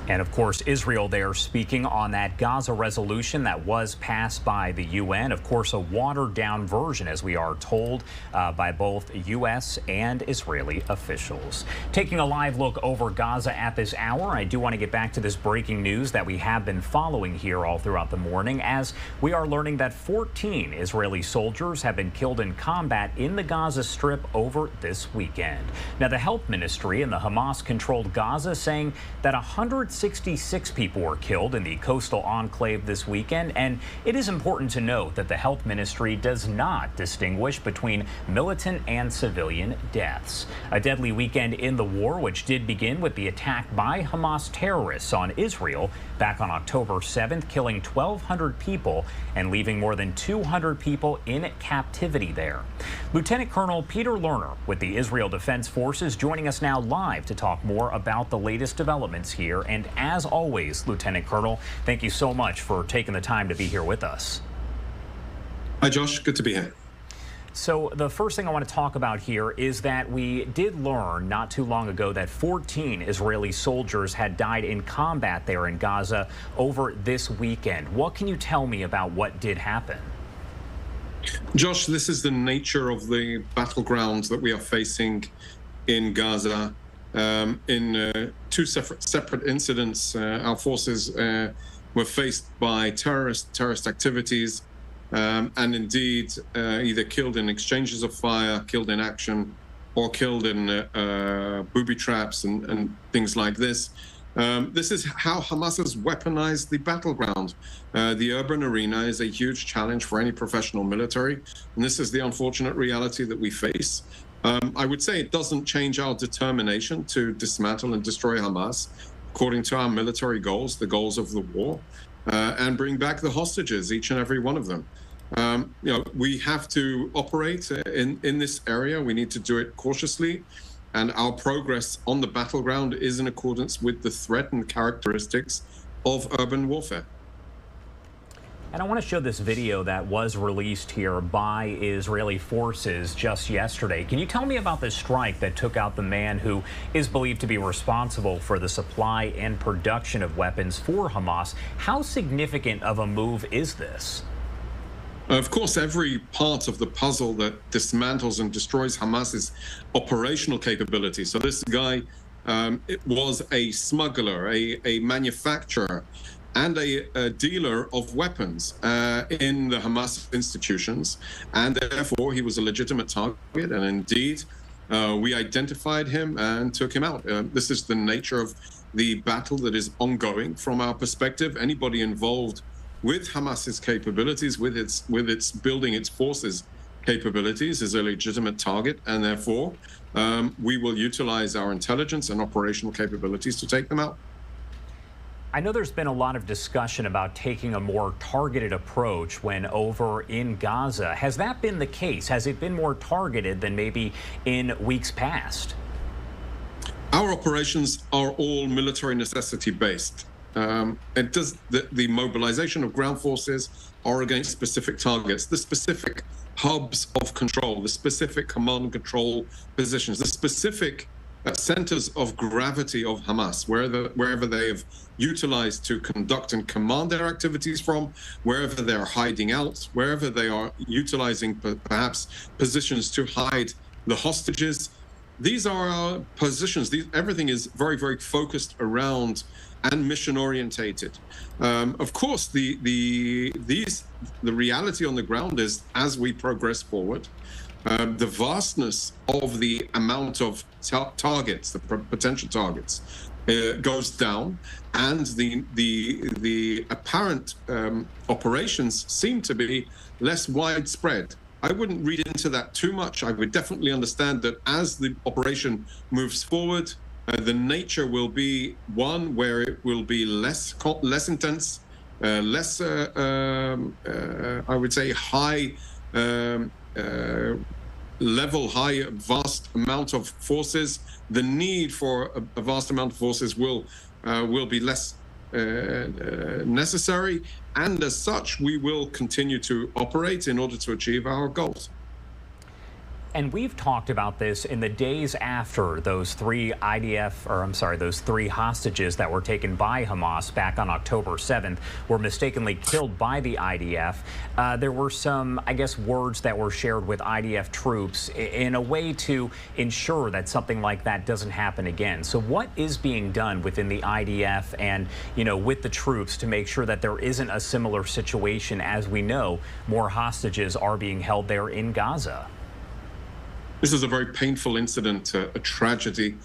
And of course, Israel there speaking on that Gaza resolution that was passed by the UN. Of course, a watered down version, as we are told by both U.S. and Israeli officials. Taking a live look over Gaza at this hour, I do want to get back to this breaking news that we have been following here all throughout the morning, as we are learning that 14 Israeli soldiers have been killed in combat in the Gaza Strip over this weekend. Now, the health ministry in the Hamas-controlled Gaza saying that 166 people were killed in the coastal enclave this weekend, and it is important to note that the health ministry does not distinguish between militant and civilian deaths. A deadly weekend in the war, which did begin with the attack by Hamas terrorists on Israel back on October 7th, killing 1,200 people and leaving more than 200 people in captivity there. Lieutenant Colonel Peter Lerner with the Israel Defense Forces joining us now live to talk more about the latest developments here. And as always, Lieutenant Colonel, thank you so much for taking the time to be here with us. Hi, Josh. Good to be here. So the first thing I want to talk about here is that we did learn not too long ago that 14 Israeli soldiers had died in combat there in Gaza over this weekend. What can you tell me about what did happen? Josh, this is the nature of the battlegrounds that we are facing in Gaza. In two separate incidents, our forces were faced by terrorist activities, and indeed either killed in exchanges of fire, killed in action, or killed in booby traps and things like this. This is how Hamas has weaponized the battleground. The urban arena is a huge challenge for any professional military, and this is the unfortunate reality that we face. I would say it doesn't change our determination to dismantle and destroy Hamas according to our military goals, the goals of the war, and bring back the hostages, each and every one of them. We have to operate in this area. We need to do it cautiously, and our progress on the battleground is in accordance with the threat and characteristics of urban warfare. And I want to show this video that was released here by Israeli forces just yesterday. Can you tell me about the strike that took out the man who is believed to be responsible for the supply and production of weapons for Hamas? How significant of a move is this? Of course, every part of the puzzle that dismantles and destroys Hamas's operational capability. So this guy it was a smuggler, a manufacturer, and a dealer of weapons in the Hamas institutions, and therefore he was a legitimate target. And indeed, we identified him and took him out. This is the nature of the battle that is ongoing from our perspective. Anybody involved with Hamas's capabilities, with its building its forces capabilities, is a legitimate target, and therefore we will utilize our intelligence and operational capabilities to take them out. I know there's been a lot of discussion about taking a more targeted approach when over in Gaza. Has that been the case? Has it been more targeted than maybe in weeks past? Our operations are all military necessity based. The mobilization of ground forces are against specific targets, the specific hubs of control, the specific command and control positions, the specific centers of gravity of Hamas, wherever they have utilized to conduct and command their activities from, wherever they're hiding out, wherever they are utilizing perhaps positions to hide the hostages. These are our positions. Everything is very, very focused around and mission orientated. Of course, the reality on the ground is, as we progress forward, the vastness of the amount of targets, the potential targets, goes down, and the apparent operations seem to be less widespread. I wouldn't read into that too much. I would definitely understand that as the operation moves forward, the nature will be one where it will be less intense, less, I would say, high level, vast amount of forces. The need for a vast amount of forces will be less necessary, and as such, we will continue to operate in order to achieve our goals. And we've talked about this in the days after those three those three hostages that were taken by Hamas back on October 7th were mistakenly killed by the IDF. There were some, I guess, words that were shared with IDF troops in a way to ensure that something like that doesn't happen again. So what is being done within the IDF and, with the troops to make sure that there isn't a similar situation, as we know more hostages are being held there in Gaza? This is a very painful incident, a tragedy.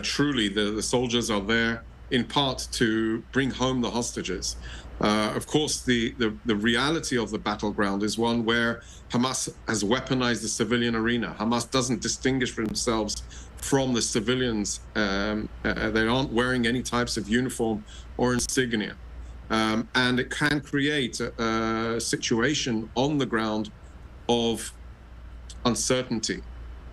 Truly, the soldiers are there in part to bring home the hostages. Of course, the reality of the battleground is one where Hamas has weaponized the civilian arena. Hamas doesn't distinguish themselves from the civilians. They aren't wearing any types of uniform or insignia. And it can create a situation on the ground of uncertainty.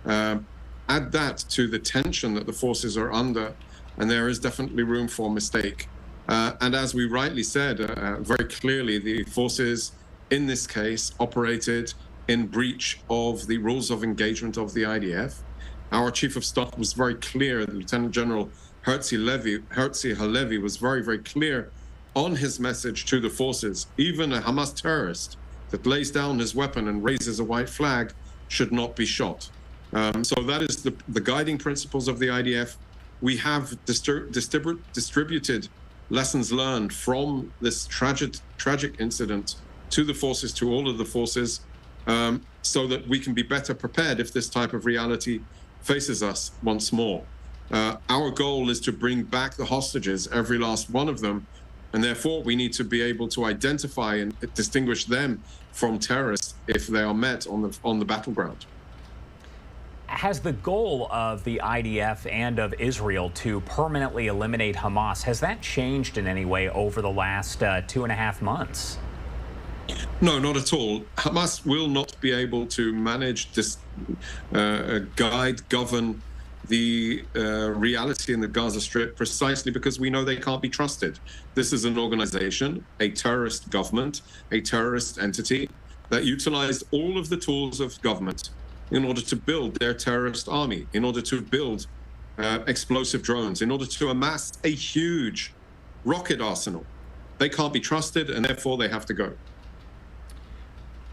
Add that to the tension that the forces are under, and there is definitely room for mistake. And as we rightly said, very clearly, the forces in this case operated in breach of the rules of engagement of the IDF. Our chief of staff was very clear. Lieutenant General Herzi Halevi was very, very clear on his message to the forces. Even a Hamas terrorist that lays down his weapon and raises a white flag should not be shot. So that is the guiding principles of the IDF. We have distributed lessons learned from this tragic incident to the forces, to all of the forces, so that we can be better prepared if this type of reality faces us once more. Our goal is to bring back the hostages, every last one of them, and therefore we need to be able to identify and distinguish them from terrorists if they are met on the battleground. Has the goal of the IDF and of Israel to permanently eliminate Hamas, has that changed in any way over the last 2.5 months? No, not at all. Hamas will not be able to manage this, govern the reality in the Gaza Strip precisely because we know they can't be trusted. This is an organization, a terrorist government, a terrorist entity that utilized all of the tools of government in order to build their terrorist army, in order to build explosive drones, in order to amass a huge rocket arsenal. They can't be trusted, and therefore they have to go.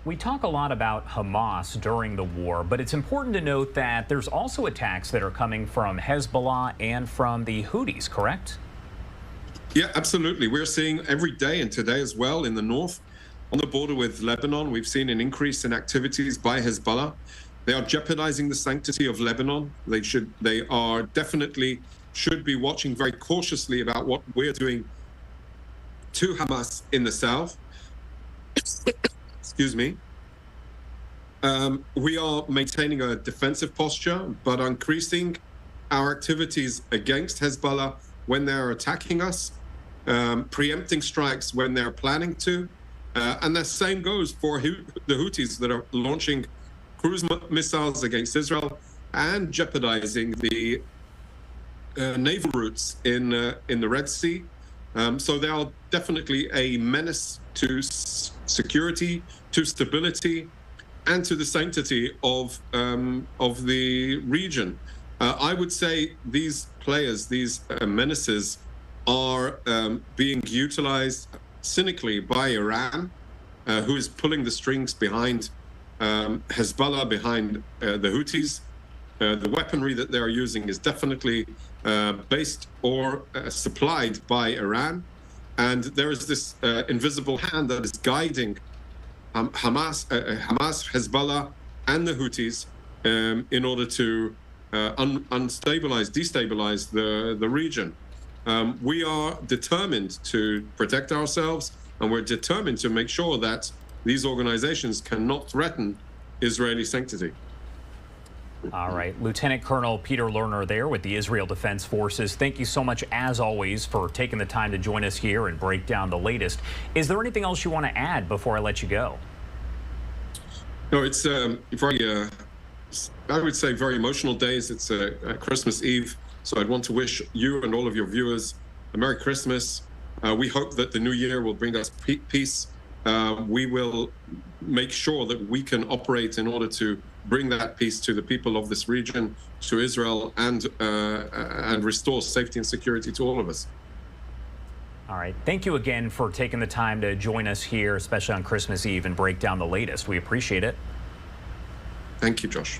We talk a lot about Hamas during the war, but it's important to note that there's also attacks that are coming from Hezbollah and from the Houthis, correct? Yeah, absolutely. We're seeing every day, and today as well, in the north, on the border with Lebanon, we've seen an increase in activities by Hezbollah. They are jeopardizing the sanctity of Lebanon. They are definitely should be watching very cautiously about what we're doing to Hamas in the south. Excuse me. We are maintaining a defensive posture, but increasing our activities against Hezbollah when they're attacking us, preempting strikes when they're planning to. And the same goes for the Houthis that are launching cruise missiles against Israel and jeopardizing the naval routes in the Red Sea. So they are definitely a menace to security, to stability, and to the sanctity of the region. I would say these players, these menaces, are being utilized cynically by Iran, who is pulling the strings behind Hezbollah, behind the Houthis. The weaponry that they are using is definitely based or supplied by Iran. And there is this invisible hand that is guiding Hamas, Hezbollah, and the Houthis in order to destabilize the region. We are determined to protect ourselves, and we're determined to make sure that these organizations cannot threaten Israeli sanctity. All right. Lieutenant Colonel Peter Lerner there with the Israel Defense Forces. Thank you so much, as always, for taking the time to join us here and break down the latest. Is there anything else you want to add before I let you go? No, it's very, I would say, very emotional days. It's Christmas Eve, so I'd want to wish you and all of your viewers a Merry Christmas. We hope that the new year will bring us peace we will make sure that we can operate in order to bring that peace to the people of this region, to Israel, and restore safety and security to all of us. All right. Thank you again for taking the time to join us here, especially on Christmas Eve, and break down the latest. We appreciate it. Thank you, Josh.